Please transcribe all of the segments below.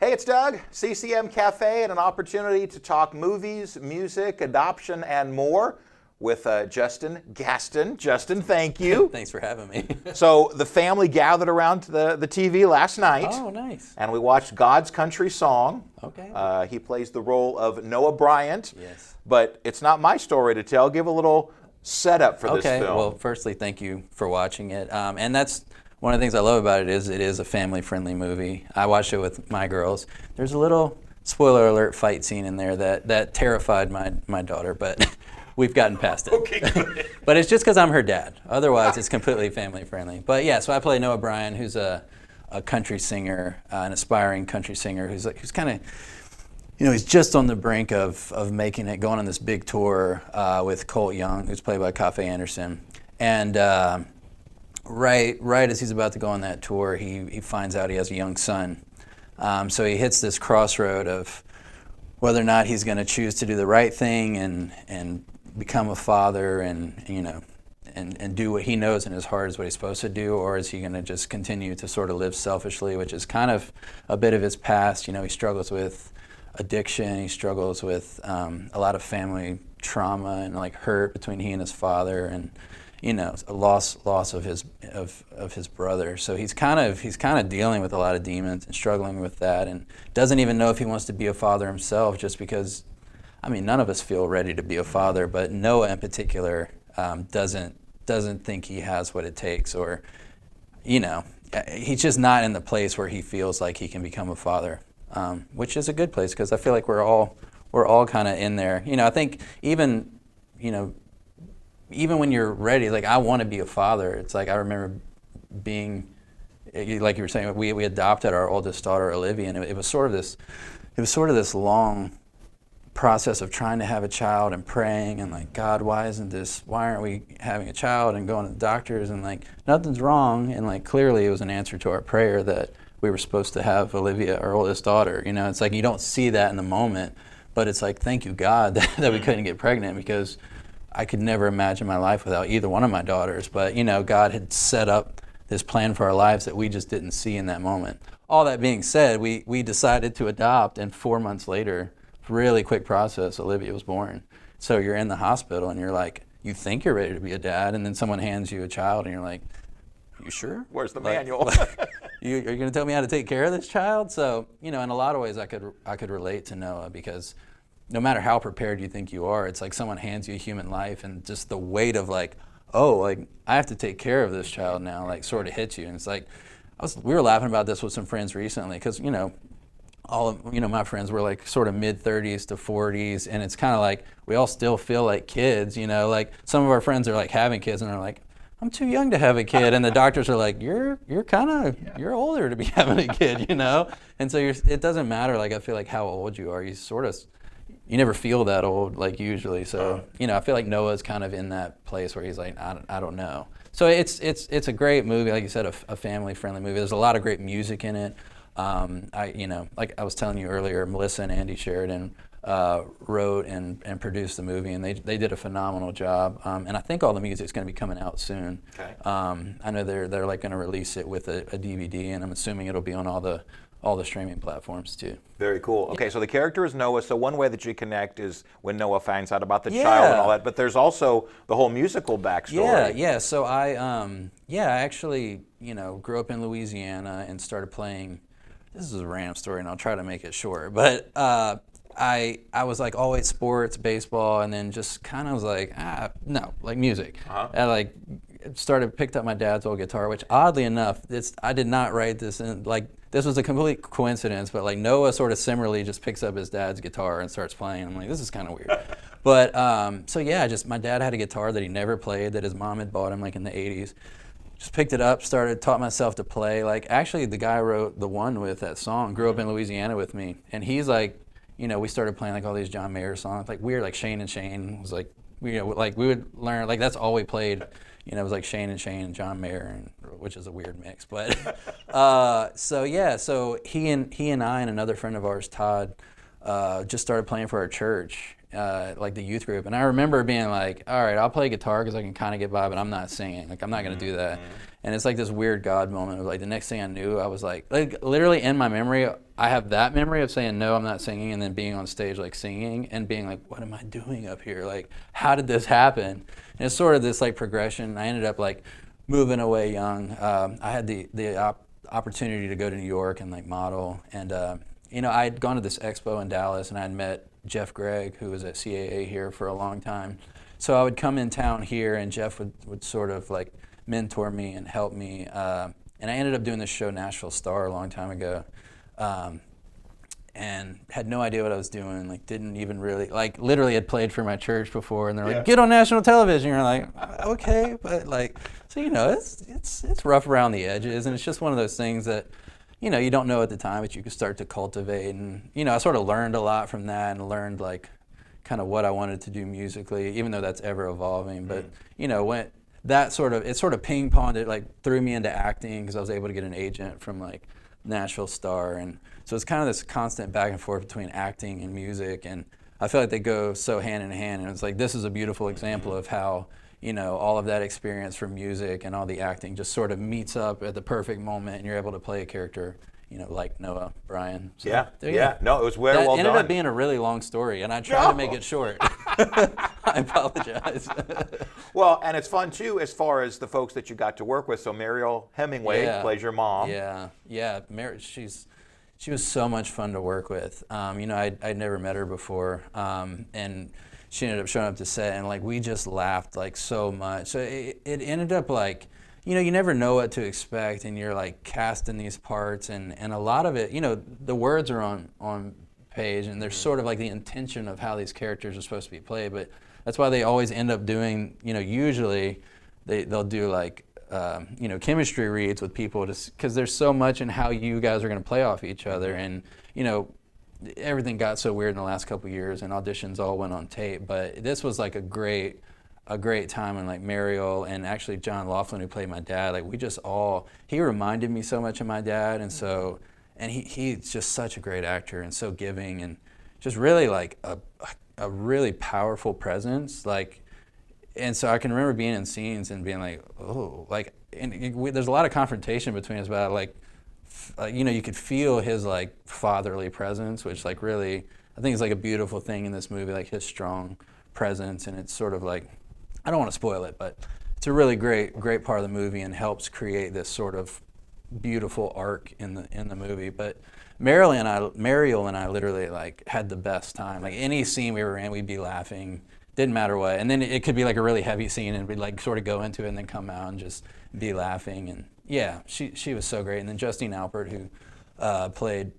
Hey, it's Doug, CCM Cafe, and an opportunity to talk movies, music, adoption, and more with Justin Gaston. Justin, thank you. Thanks for having me. So the family gathered around the TV last night. Oh, nice. And we watched God's Country Song. Okay. He plays the role of Noah Bryant. Yes. But it's not my story to tell. Give a little setup for this film. Okay, well, firstly, thank you for watching it. And that's one of the things I love about it is a family-friendly movie. I watched it with my girls. There's a little, spoiler alert, fight scene in there that terrified my daughter, but we've gotten past it. Okay, good. But it's just because I'm her dad. Otherwise, it's completely family-friendly. But yeah, so I play Noah Bryant, who's a country singer, an aspiring country singer who's kind of, he's just on the brink of making it, going on this big tour with Colt Young, who's played by Cafe Anderson. And right as he's about to go on that tour, he finds out he has a young son. So he hits this crossroad of whether or not he's going to choose to do the right thing and become a father and do what he knows in his heart is what he's supposed to do, or is he going to just continue to sort of live selfishly, which is kind of a bit of his past. He struggles with addiction. He struggles with a lot of family trauma and hurt between he and his father, and a loss of his brother. So he's kind of dealing with a lot of demons and struggling with that, and doesn't even know if he wants to be a father himself, just because none of us feel ready to be a father, but Noah in particular doesn't think he has what it takes, or he's just not in the place where he feels like he can become a father. Which is a good place, because I feel like we're all kind of in there. I think even when you're ready, I want to be a father. It's I remember being, like you were saying, we adopted our oldest daughter Olivia, and it was sort of this long process of trying to have a child and praying and God, why aren't we having a child, and going to the doctors and nothing's wrong, and clearly it was an answer to our prayer that we were supposed to have Olivia, our oldest daughter. It's you don't see that in the moment, but it's thank you God that we couldn't get pregnant, because I could never imagine my life without either one of my daughters. But God had set up this plan for our lives that we just didn't see in that moment. All that being said, we decided to adopt, and 4 months later, really quick process, Olivia was born. So you're in the hospital and you're you think you're ready to be a dad, and then someone hands you a child and you're you sure? Where's the manual? You're going to tell me how to take care of this child? So, in a lot of ways I could relate to Noah, because no matter how prepared you think you are, it's someone hands you a human life, and just the weight of I have to take care of this child now, sort of hits you. And it's we were laughing about this with some friends recently, because, all of my friends were sort of mid-30s to 40s, and it's kind of we all still feel like kids, some of our friends are having kids, and they're I'm too young to have a kid, and the doctors are you're older to be having a kid, and so it doesn't matter, I feel how old you are, you never feel that old usually. So I feel Noah's kind of in that place where he's I don't know. So it's a great movie, like you said, a family friendly movie. There's a lot of great music in it. Like I was telling you earlier, Melissa and Andy Sheridan wrote and produced the movie, and they did a phenomenal job. And I think all the music's going to be coming out soon. Okay. I know they're going to release it with a DVD, and I'm assuming it'll be on all the streaming platforms too. Very cool. Okay, so the character is Noah. So one way that you connect is when Noah finds out about the child and all that. But there's also the whole musical backstory. Yeah. So I actually grew up in Louisiana and started playing. This is a random story, and I'll try to make it short. But I was always sports, baseball, and then just kind of was music. Uh-huh. I picked up my dad's old guitar, which oddly enough, I did not write this in, this was a complete coincidence, but Noah sort of similarly just picks up his dad's guitar and starts playing. I'm this is kind of weird. But my dad had a guitar that he never played, that his mom had bought him in the 80s. Just picked it up, taught myself to play. Actually, the guy I wrote the one with that song grew up in Louisiana with me, and he's we started playing all these John Mayer songs, weird, Shane and Shane was we would learn, that's all we played. It was Shane and John Mayer, which is a weird mix. But so he and I and another friend of ours, Todd, just started playing for our church, like the youth group. And I remember being like, all right, I'll play guitar because I can kind of get by, but I'm not singing. Like, I'm not going to do that. And it's like this weird God moment of like the next thing I knew, I was like literally in my memory, I have that memory of saying, no, I'm not singing, and then being on stage like singing and being like, what am I doing up here? Like, how did this happen? And it's sort of this like progression. I ended up like moving away young. I had the opportunity to go to New York and like model, and you know, I had gone to this expo in Dallas, and I had met Jeff Gregg, who was at CAA here for a long time. So I would come in town here, and Jeff would sort of like mentor me and help me. And I ended up doing this show, Nashville Star, a long time ago, and had no idea what I was doing. Like, didn't even really, like, literally had played for my church before, and they're like, get on national television. You're like, okay, but like, so you know, it's rough around the edges, and it's just one of those things that, you know, you don't know at the time, but you can start to cultivate. And, you know, I sort of learned a lot from that, and learned like kind of what I wanted to do musically, even though that's ever evolving. But, you know, when that sort of, it sort of ping ponged, it like threw me into acting because I was able to get an agent from like Nashville Star. And so it's kind of this constant back and forth between acting and music. And I feel like they go so hand in hand. And it's like, this is a beautiful example of how, you know, all of that experience from music and all the acting just sort of meets up at the perfect moment, and you're able to play a character, you know, like Noah Bryan. So No, it was well done. It ended up being a really long story, and I tried to make it short. I apologize. Well, and it's fun too, as far as the folks that you got to work with. So Mariel Hemingway plays your mom. Yeah. She was so much fun to work with. You know, I'd never met her before, and she ended up showing up to set, and like we just laughed like so much. So it ended up like, you know, you never know what to expect, and you're like casting these parts, and a lot of it, you know, the words are on page, and there's sort of like the intention of how these characters are supposed to be played, but that's why they always end up doing, you know, usually they'll do like, you know, chemistry reads with people, just because there's so much in how you guys are going to play off each other. And, you know, everything got so weird in the last couple of years, and auditions all went on tape, but this was like a great time. And like Mariel and actually John Laughlin, who played my dad, like we just all, he reminded me so much of my dad. And so, and he's just such a great actor and so giving, and just really like a really powerful presence. Like, and so I can remember being in scenes and being like, oh, like, and there's a lot of confrontation between us about like, you know, you could feel his like fatherly presence, which like really, I think is like a beautiful thing in this movie, like his strong presence. And it's sort of like, I don't want to spoil it, but it's a really great part of the movie, and helps create this sort of beautiful arc in the movie. But Mariel and I literally like had the best time. Like any scene we were in, we'd be laughing, didn't matter what. And then it could be like a really heavy scene, and we'd like sort of go into it and then come out and just be laughing. And yeah, she was so great. And then Justine Alpert, who played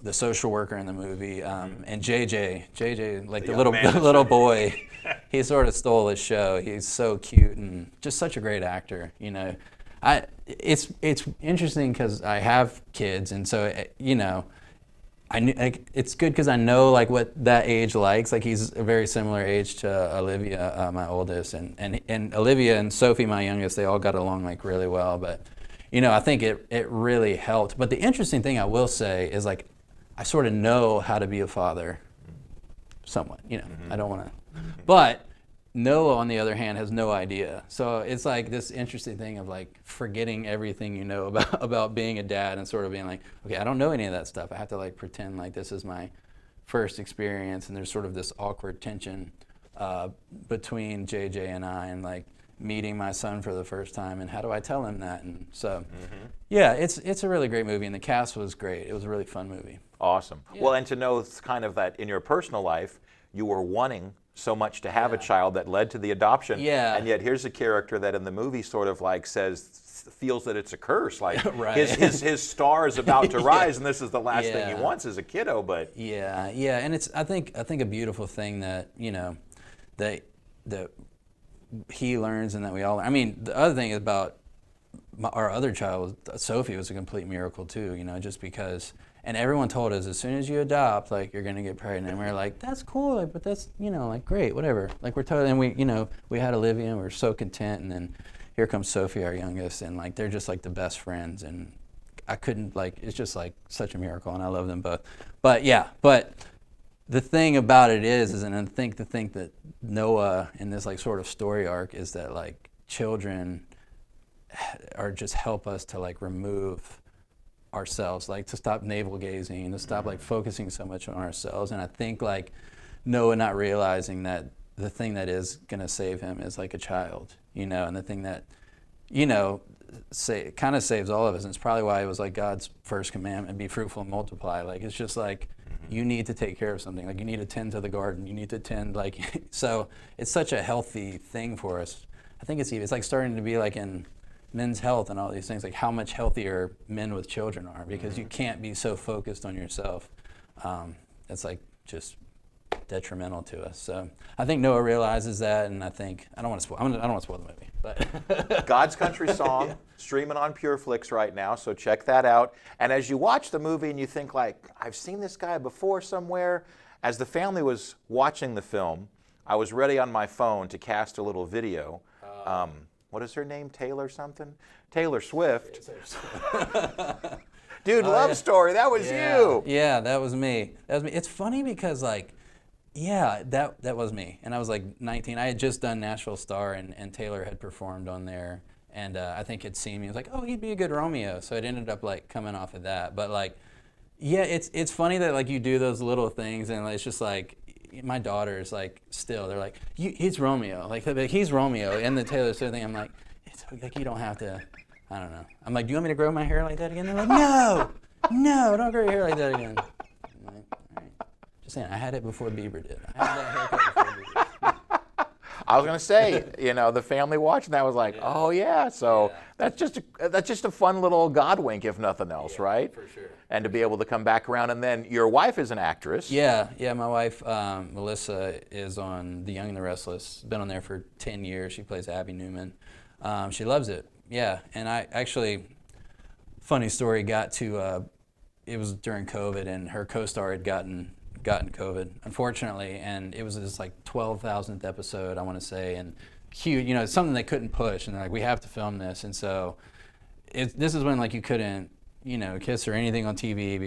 the social worker in the movie, and JJ, like the little boy, he sort of stole his show. He's so cute and just such a great actor. You know, it's interesting because I have kids, and so you know, it's good because I know like what that age likes. Like he's a very similar age to Olivia, my oldest, and Olivia and Sophie, my youngest. They all got along like really well. But you know, I think it really helped. But the interesting thing I will say is like, I sort of know how to be a father, somewhat. You know, I don't want to, but Noah, on the other hand, has no idea. So it's like this interesting thing of like forgetting everything you know about being a dad, and sort of being like, okay, I don't know any of that stuff. I have to like pretend like this is my first experience, and there's sort of this awkward tension between JJ and I, and like meeting my son for the first time, and how do I tell him that? And so, yeah, it's a really great movie, and the cast was great. It was a really fun movie. Awesome. Yeah. Well, and to know kind of that in your personal life, you were wanting so much to have a child that led to the adoption. Yeah. And yet here's a character that in the movie sort of like feels that it's a curse. Like right. his star is about to rise, and this is the last thing he wants as a kiddo. But yeah, and it's I think a beautiful thing that, you know, that he learns, and that we all. I mean, the other thing about our other child, Sophie, was a complete miracle too. You know, just because. And everyone told us, as soon as you adopt, like, you're going to get pregnant. And we were like, that's cool, like, but that's, you know, like, great, whatever. Like, we're totally, and we, you know, we had Olivia, and we were so content. And then here comes Sophie, our youngest, and, like, they're just, like, the best friends. And I couldn't, like, it's just, like, such a miracle, and I love them both. But, yeah, the thing about it is, and I think to think that Noah in this like sort of story arc is that like children are just help us to like remove ourselves, like to stop navel gazing, to stop like focusing so much on ourselves. And I think like Noah not realizing that the thing that is gonna save him is like a child, you know, and the thing that, you know, kind of saves all of us. And it's probably why it was like God's first commandment, be fruitful and multiply. Like it's just like you need to take care of something. Like you need to tend to the garden. You need to tend like so it's such a healthy thing for us. I think it's like starting to be like in men's health and all these things, like how much healthier men with children are, because you can't be so focused on yourself. It's like just detrimental to us. So I think Noah realizes that, and I think I don't want to spoil the movie, but God's Country Song, streaming on Pure Flix right now, so check that out. And as you watch the movie and you think like, I've seen this guy before somewhere, as the family was watching the film, I was ready on my phone to cast a little video. What is her name? Taylor something? Taylor Swift. Dude, Love Story, that was you. Yeah, that was me. It's funny because like, yeah, that was me. And I was like 19. I had just done Nashville Star, and Taylor had performed on there. And I think he'd seen me. I was like, oh, he'd be a good Romeo. So it ended up like coming off of that. But like, yeah, it's funny that like you do those little things, and it's just like, my daughters like still they're like, he's Romeo, like he's Romeo in the Taylor Swift thing. I'm like, it's like you don't have to. I don't know. I'm like, do you want me to grow my hair like that again? They're like, no, don't grow your hair like that again. I'm like, all right. Just saying, I had it before Bieber did. I had that haircut before Bieber. I was gonna say, you know, the family watching that was like, oh yeah. So that's just a fun little God wink, if nothing else, right? For sure. And to be able to come back around, and then your wife is an actress. Yeah. My wife Melissa is on The Young and the Restless. Been on there for 10 years. She plays Abby Newman. She loves it. Yeah, and I actually, funny story, got to. It was during COVID, and her co-star had gotten COVID, unfortunately, and it was this like 12,000th episode, I want to say, and huge. You know, it's something they couldn't push, and they're like, we have to film this, and so this is when like you couldn't, you know, kiss or anything on TV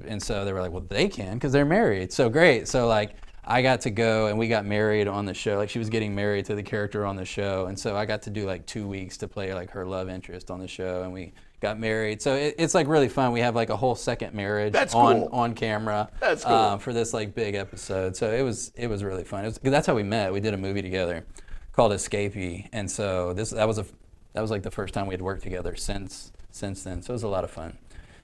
and so they were like, well, they can because they're married. So great. So like I got to go, and we got married on the show. Like she was getting married to the character on the show, and so I got to do like 2 weeks to play like her love interest on the show, and we got married. So it's like really fun. We have like a whole second marriage on camera. That's cool. For this like big episode. So it was really fun. That's how we met. We did a movie together called Escapee, and so that was like the first time we had worked together since then. So it was a lot of fun.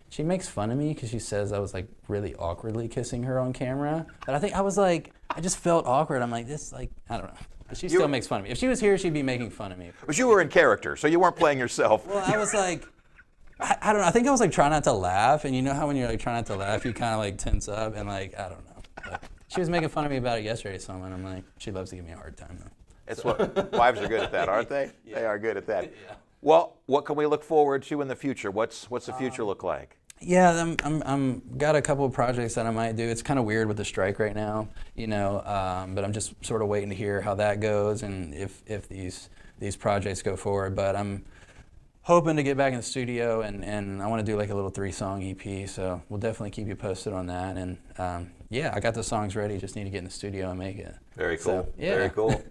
She makes fun of me because she says I was like really awkwardly kissing her on camera. But I think I just felt awkward. I'm like, this, like, I don't know. But she still makes fun of me. If she was here, she'd be making fun of me. But you were in character, so you weren't playing yourself. Well, I was like, I don't know. I think I was like trying not to laugh. And you know how when you're like trying not to laugh, you kind of like tense up, and like, I don't know. But she was making fun of me about it yesterday, so I'm like, she loves to give me a hard time though. It's what wives are good at that, aren't they? Yeah. They are good at that. Yeah. Well, what can we look forward to in the future? What's the future look like? Yeah, I'm got a couple of projects that I might do. It's kind of weird with the strike right now, you know, but I'm just sort of waiting to hear how that goes and if these projects go forward. But I'm hoping to get back in the studio, and I want to do like a little 3-song EP. So we'll definitely keep you posted on that. And yeah, I got the songs ready. Just need to get in the studio and make it. Very cool. So, yeah. Very cool.